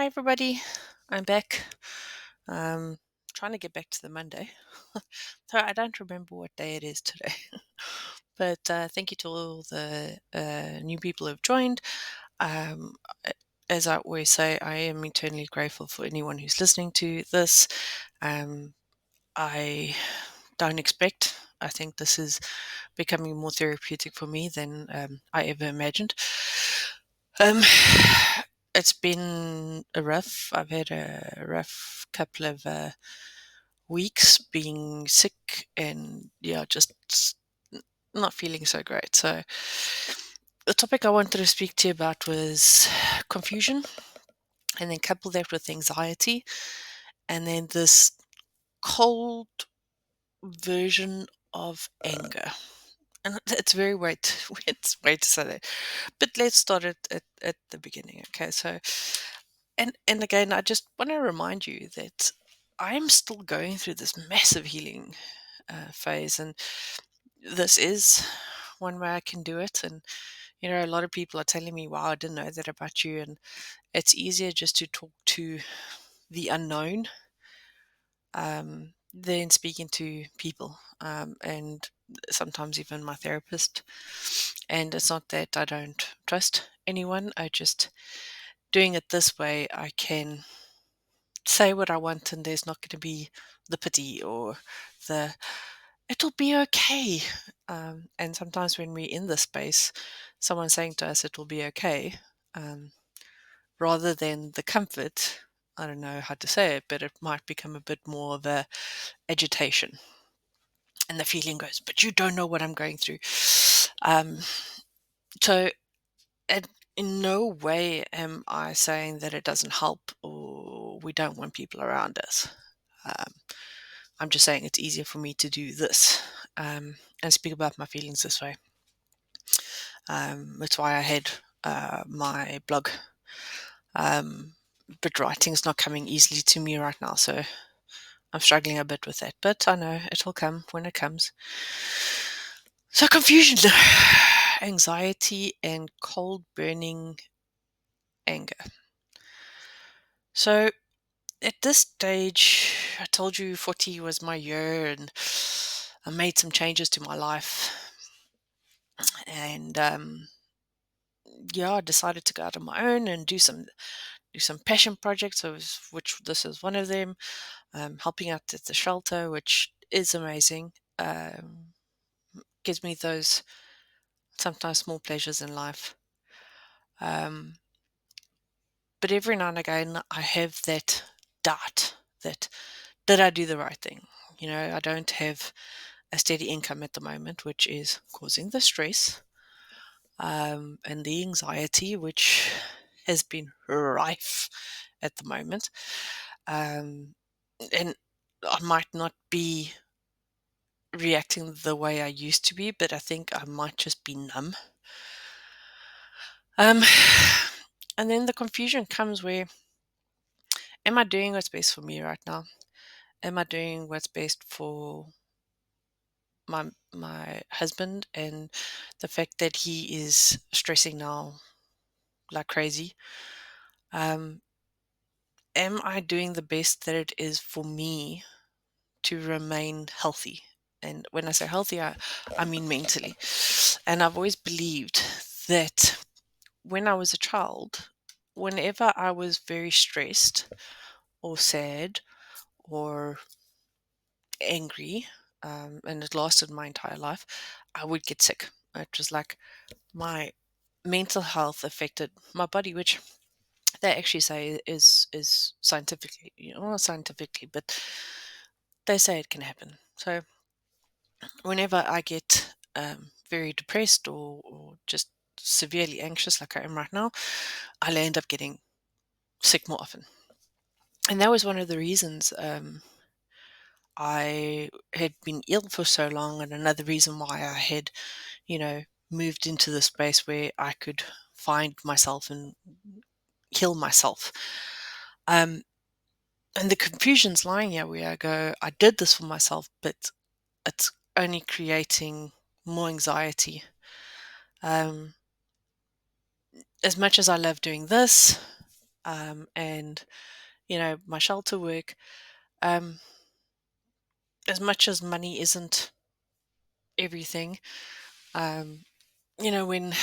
Hi, everybody. I'm back. Um, Trying to get back to the Monday. So I don't remember what day it is today. But thank you to all the new people who have joined. Um, a- as I always say, I am eternally grateful for anyone who's listening to this. Um, I don't expect. I think this is becoming more therapeutic for me than I ever imagined. Um, it's been a rough. I've had a rough couple of weeks being sick and yeah, just not feeling so great. So the topic I wanted to speak to you about was confusion, and then couple that with anxiety, and then this cold version of anger. And it's very weird. It's weird to say that. But let's start at the beginning. Okay. So and again, I just want to remind you that I'm still going through this massive healing phase, and this is one way I can do it. And a lot of people are telling me, "Wow, I didn't know that about you." And it's easier just to talk to the unknown than speaking to people, and sometimes even my therapist. And it's not that I don't trust anyone. I just doing it this way, I can say what I want, and there's not going to be the pity or the it'll be okay. And sometimes when we're in this space, someone saying to us it'll be okay, um, rather than the comfort. I don't know how to say it, but it might become a bit more of a agitation, and the feeling goes, "But you don't know what I'm going through." Um, so, and in no way am I saying that it doesn't help or we don't want people around us. Um, I'm just saying it's easier for me to do this, and speak about my feelings this way. That's why I had my blog. Um, but writing's not coming easily to me right now, so I'm struggling a bit with that. But I know it'll come when it comes. So confusion, anxiety, and cold burning anger. So at this stage, I told you 40 was my year, and I made some changes to my life. And yeah, I decided to go out on my own and do some passion projects, which this is one of them. Helping out at the shelter, which is amazing. Um, Gives me those sometimes small pleasures in life. Um, but every now and again, I have that doubt that did I do the right thing? I don't have a steady income at the moment, which is causing the stress, and the anxiety, which has been rife at the moment. And I might not be reacting the way I used to be, but I think I might just be numb. Um, and then the confusion comes where, am I doing what's best for me right now? Am I doing what's best for my husband, and the fact that he is stressing now like crazy? Um, am I doing the best that it is for me to remain healthy? And when I say healthy, I mean mentally. And I've always believed that when I was a child, whenever I was very stressed or sad or angry, and it lasted my entire life, I would get sick. It was like my mental health affected my body, which they actually say is scientifically, not scientifically, but they say it can happen. So whenever I get very depressed or just severely anxious, like I am right now, I'll end up getting sick more often. And that was one of the reasons I had been ill for so long, and another reason why I had, you know, moved into the space where I could find myself and heal myself. Um, and the confusion's lying here where I go, I did this for myself, but it's only creating more anxiety. Um, as much as I love doing this, and my shelter work. Um, as much as money isn't everything, um, when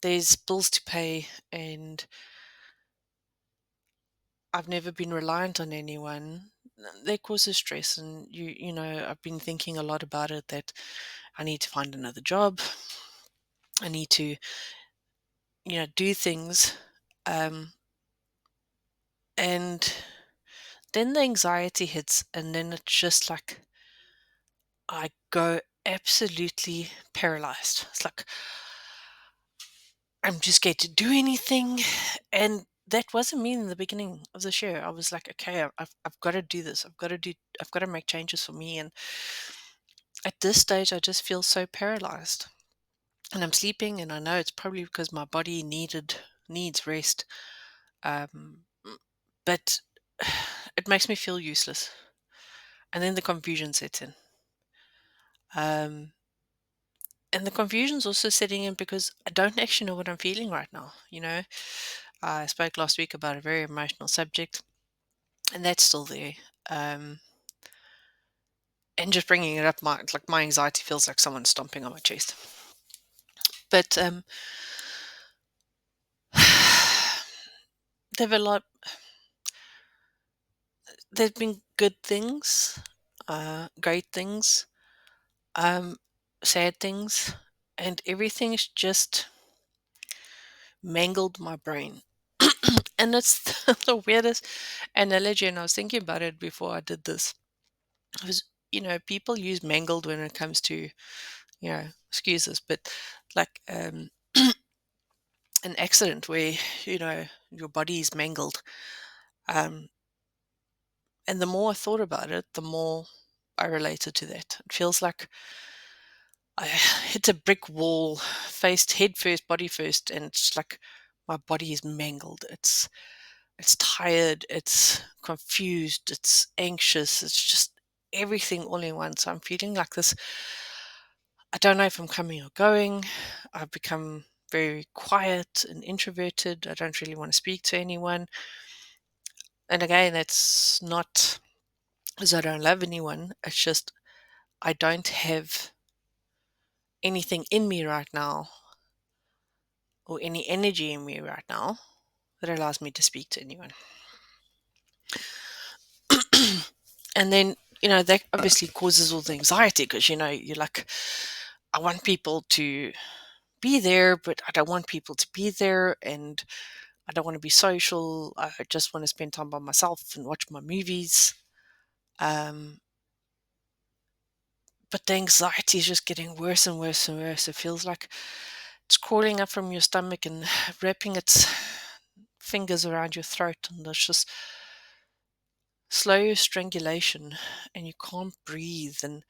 there's bills to pay and I've never been reliant on anyone, that causes stress. And I've been thinking a lot about it, that I need to find another job. I need to, do things. Um, and then the anxiety hits, and then it's just like I go absolutely paralyzed. It's like I'm just scared to do anything. And that wasn't me in the beginning of the show. I was like, okay, I've got to do this. I've got to make changes for me. And at this stage, I just feel so paralyzed. And I'm sleeping, and I know it's probably because my body needs rest. Um, but it makes me feel useless. And then the confusion sets in. Um, and the confusion's also setting in because I don't actually know what I'm feeling right now. I spoke last week about a very emotional subject, and that's still there. Um, and just bringing it up, my anxiety feels like someone's stomping on my chest. But there've a lot. There's been good things, great things, um, sad things, and everything's just mangled my brain. And it's the weirdest analogy. And I was thinking about it before I did this. It was, people use mangled when it comes to, excuse this, but like an accident where, your body is mangled. Um, and the more I thought about it, the more I related to that. It feels like I hit a brick wall, faced head first, body first, and it's like my body is mangled. It's tired, it's confused, it's anxious, it's just everything all in one. So I'm feeling like this. I don't know if I'm coming or going. I've become very quiet and introverted. I don't really want to speak to anyone. And again, it's not because I don't love anyone. It's just I don't have anything in me right now, or any energy in me right now, that allows me to speak to anyone. And then, that obviously causes all the anxiety because, you're like, I want people to be there, but I don't want people to be there. And I don't want to be social. I just want to spend time by myself and watch my movies. Um, but the anxiety is just getting worse and worse and worse. It feels like it's crawling up from your stomach and wrapping its fingers around your throat. And there's just slow strangulation, and you can't breathe. And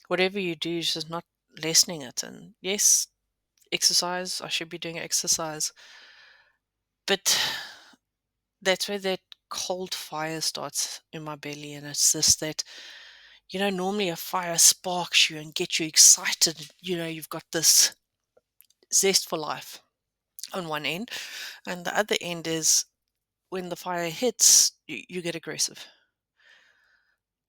whatever you do is just not lessening it. And yes, exercise, I should be doing exercise. But that's where that cold fire starts in my belly. And it's just that, normally a fire sparks you and gets you excited. You've got this zest for life on one end. And the other end is when the fire hits, you get aggressive.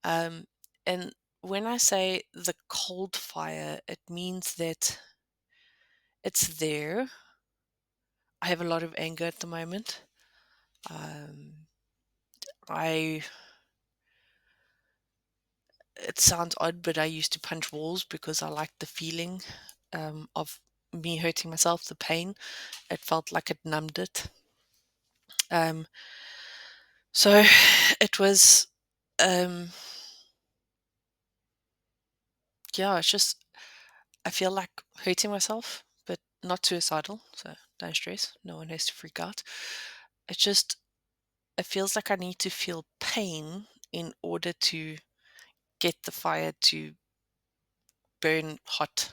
Um, and when I say the cold fire, it means that it's there. I have a lot of anger at the moment. Um, I It sounds odd, but I used to punch walls because I liked the feeling of me hurting myself, the pain. It felt like it numbed it. Um, so it was, um, yeah, it's just, I feel like hurting myself, but not suicidal. So don't stress. No one has to freak out. It's just, it feels like I need to feel pain in order to get the fire to burn hot.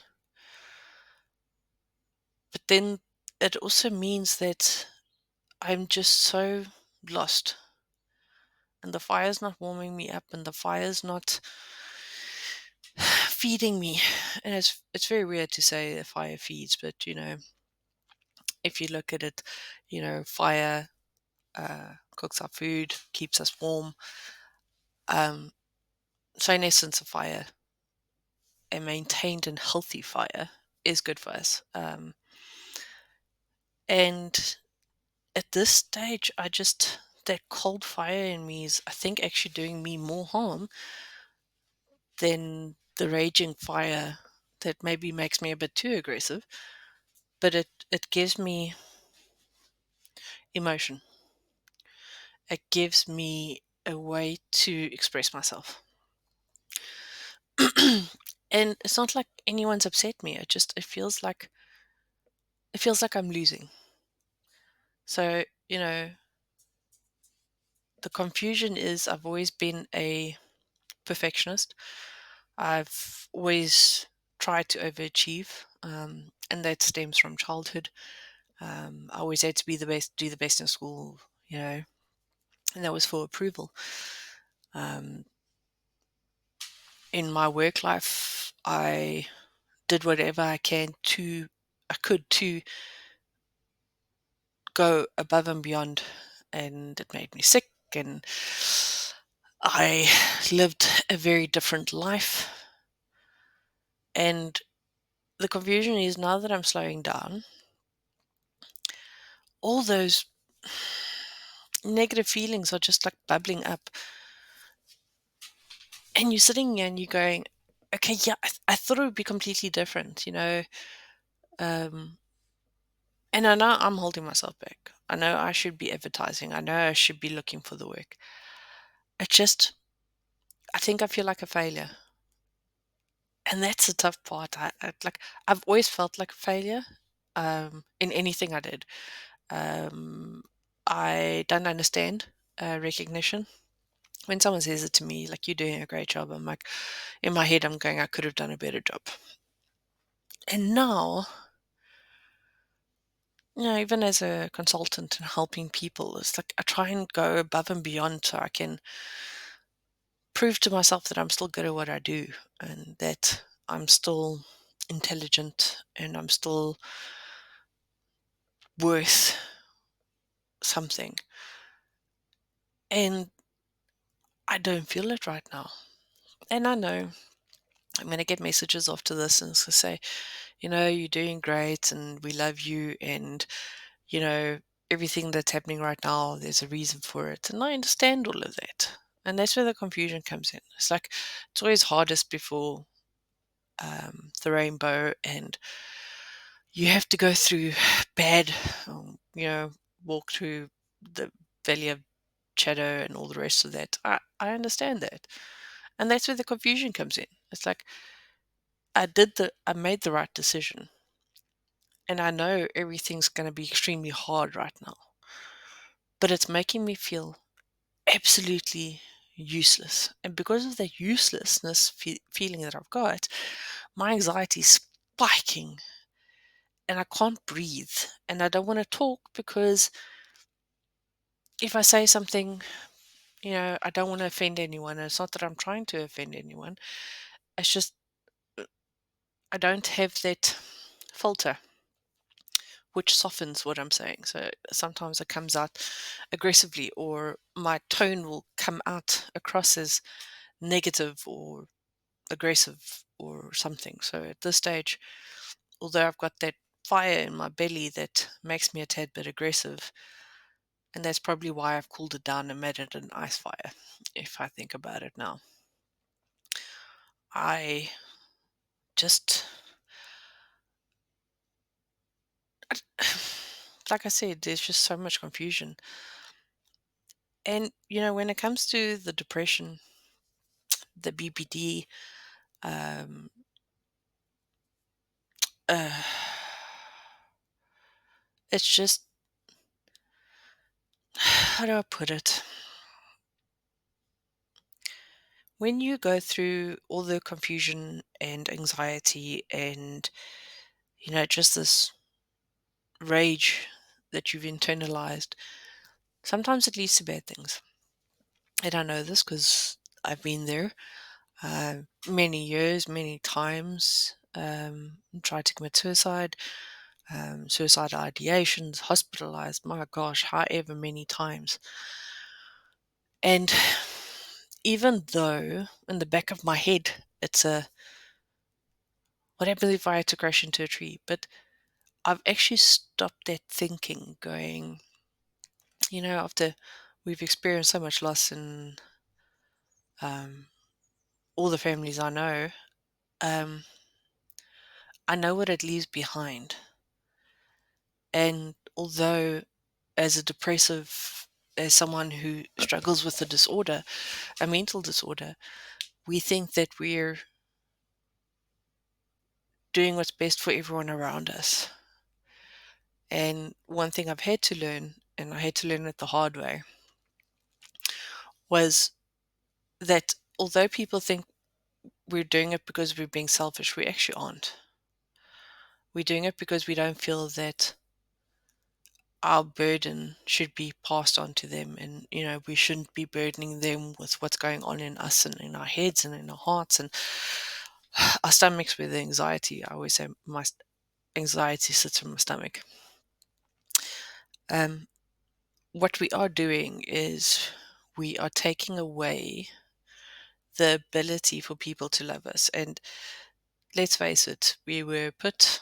But then it also means that I'm just so lost, and the fire's not warming me up, and the fire's not feeding me. And it's very weird to say the fire feeds, but If you look at it, fire cooks our food, keeps us warm. Um, so in essence, a fire, a maintained and healthy fire, is good for us. And at this stage, that cold fire in me is, I think, actually doing me more harm than the raging fire that maybe makes me a bit too aggressive. But it gives me emotion. It gives me a way to express myself. And it's not like anyone's upset me. It feels like I'm losing. So, the confusion is, I've always been a perfectionist. I've always tried to overachieve, and that stems from childhood. I always had to be the best, do the best in school, and that was for approval. Um, in my work life, I did whatever I could to go above and beyond, and it made me sick, and I lived a very different life. And the confusion is, now that I'm slowing down, all those negative feelings are just like bubbling up. And you're sitting here and you're going, okay, yeah, I thought it would be completely different. Um, and I know I'm holding myself back. I know I should be advertising. I know I should be looking for the work. It just, I think I feel like a failure. And that's the tough part. I've always felt like a failure in anything I did. Um, I don't understand recognition. When someone says it to me, like, you're doing a great job, I'm like, in my head, I'm going, I could have done a better job. And now, even as a consultant and helping people, it's like I try and go above and beyond so I can prove to myself that I'm still good at what I do, and that I'm still intelligent, and I'm still worth something. And I don't feel it right now. And I know I'm going to get messages after this and it's going to say, you're doing great and we love you, and, you know, everything that's happening right now, there's a reason for it. And I understand all of that. And that's where the confusion comes in. It's like, it's always hardest before the rainbow, and you have to go through bad, walk through the valley of shadow and all the rest of that. I understand that. And that's where the confusion comes in. It's like, I made the right decision. And I know everything's going to be extremely hard right now, but it's making me feel absolutely useless. And because of that uselessness feeling that I've got, my anxiety is spiking and I can't breathe. And I don't want to talk because if I say something, I don't want to offend anyone. And it's not that I'm trying to offend anyone. It's just I don't have that filter which softens what I'm saying. So sometimes it comes out aggressively, or my tone will come out across as negative or aggressive or something. So at this stage, although I've got that fire in my belly that makes me a tad bit aggressive, and that's probably why I've cooled it down and made it an ice fire, if I think about it now. I just, like I said, there's just so much confusion. And, when it comes to the depression, the BPD, um, uh, it's just, how do I put it? When you go through all the confusion and anxiety and, just this rage that you've internalized, sometimes it leads to bad things. And I know this because I've been there many years, many times, tried to commit suicide, suicidal ideations, hospitalized, my gosh, however many times. And even though in the back of my head, it's what happens if I had to crash into a tree? But I've actually stopped that thinking, going, after we've experienced so much loss in um, all the families um, I know what it leaves behind. And although, as a depressive, as someone who struggles with a mental disorder, we think that we're doing what's best for everyone around us. And one thing I've had to learn, and I had to learn it the hard way, was that although people think we're doing it because we're being selfish, we actually aren't. We're doing it because we don't feel that our burden should be passed on to them, and we shouldn't be burdening them with what's going on in us and in our heads and in our hearts and our stomachs with the anxiety. I always say my anxiety sits in my stomach. What we are doing is we are taking away the ability for people to love us. And let's face it, we were put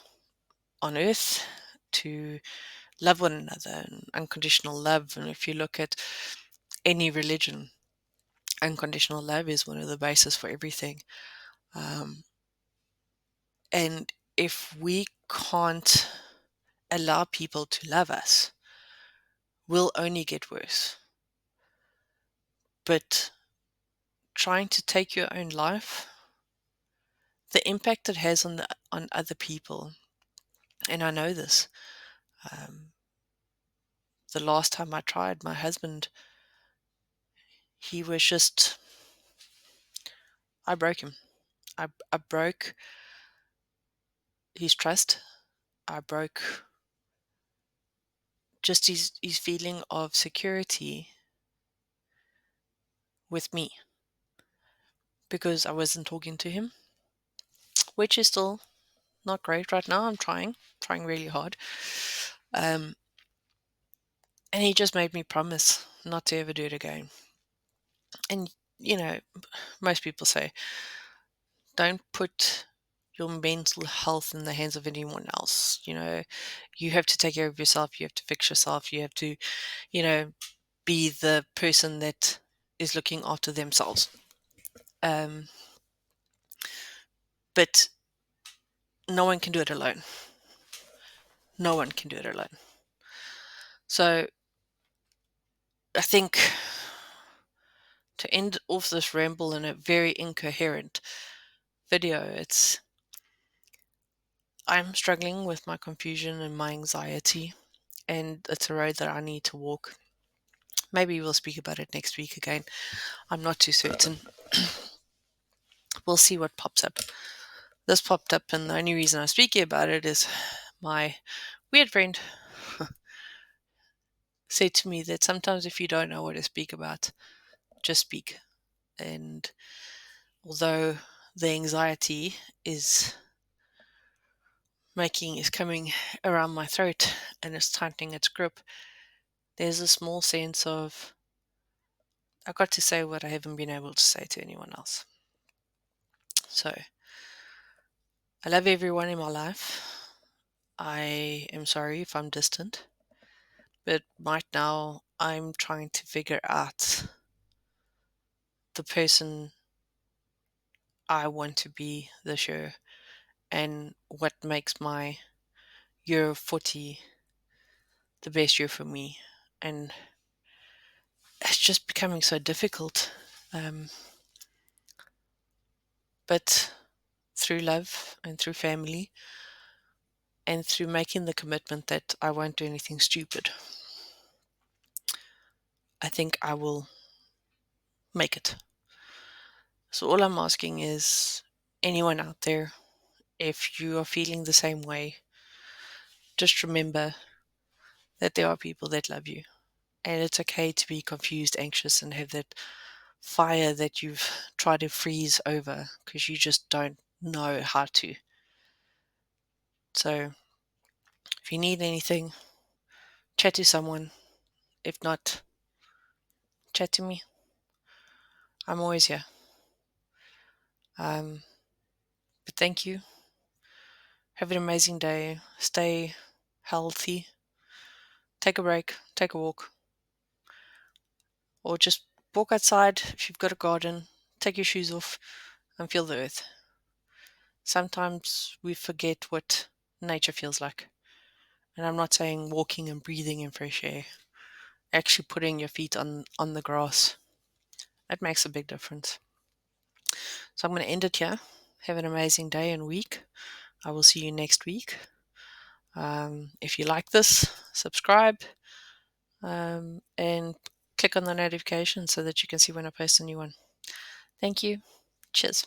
on earth to love one another and unconditional love. And if you look at any religion, unconditional love is one of the bases for everything. And if we can't allow people to love us, we'll only get worse. But trying to take your own life, the impact it has on other people, and I know this. The last time I tried, my husband, he was just, I broke him. I broke his trust. I broke just his feeling of security with me because I wasn't talking to him, which is still not great right now. I'm trying really hard. And he just made me promise not to ever do it again. And, most people say, don't put your mental health in the hands of anyone else. You have to take care of yourself. You have to fix yourself. You have to, be the person that is looking after themselves. But no one can do it alone. No one can do it alone. So I think to end off this ramble in a very incoherent video, I'm struggling with my confusion and my anxiety, and it's a road that I need to walk. Maybe we'll speak about it next week again. I'm not too certain. We'll see what pops up. This popped up, and the only reason I'm speaking about it is my weird friend said to me that sometimes if you don't know what to speak about, just speak. And although the anxiety is coming around my throat and it's tightening its grip, there's a small sense of I got to say what I haven't been able to say to anyone else. So I love everyone in my life. I am sorry if I'm distant, but right now I'm trying to figure out the person I want to be this year and what makes my year 40 the best year for me. And it's just becoming so difficult. But through love and through family and through making the commitment that I won't do anything stupid, I think I will make it. So all I'm asking is anyone out there, if you are feeling the same way, just remember that there are people that love you. And it's okay to be confused, anxious, and have that fire that you've tried to freeze over because you just don't know how to. So If you need anything, chat to someone. If not, chat to me. I'm always here. But thank you. Have an amazing day. Stay healthy. Take a break. Take a walk. Or just walk outside if you've got a garden. Take your shoes off and feel the earth. Sometimes we forget what nature feels like. And I'm not saying walking and breathing in fresh air. Actually putting your feet on the grass. That makes a big difference. So I'm going to end it here. Have an amazing day and week. I will see you next week. If you like this, subscribe and click on the notification so that you can see when I post a new one. Thank you. Cheers.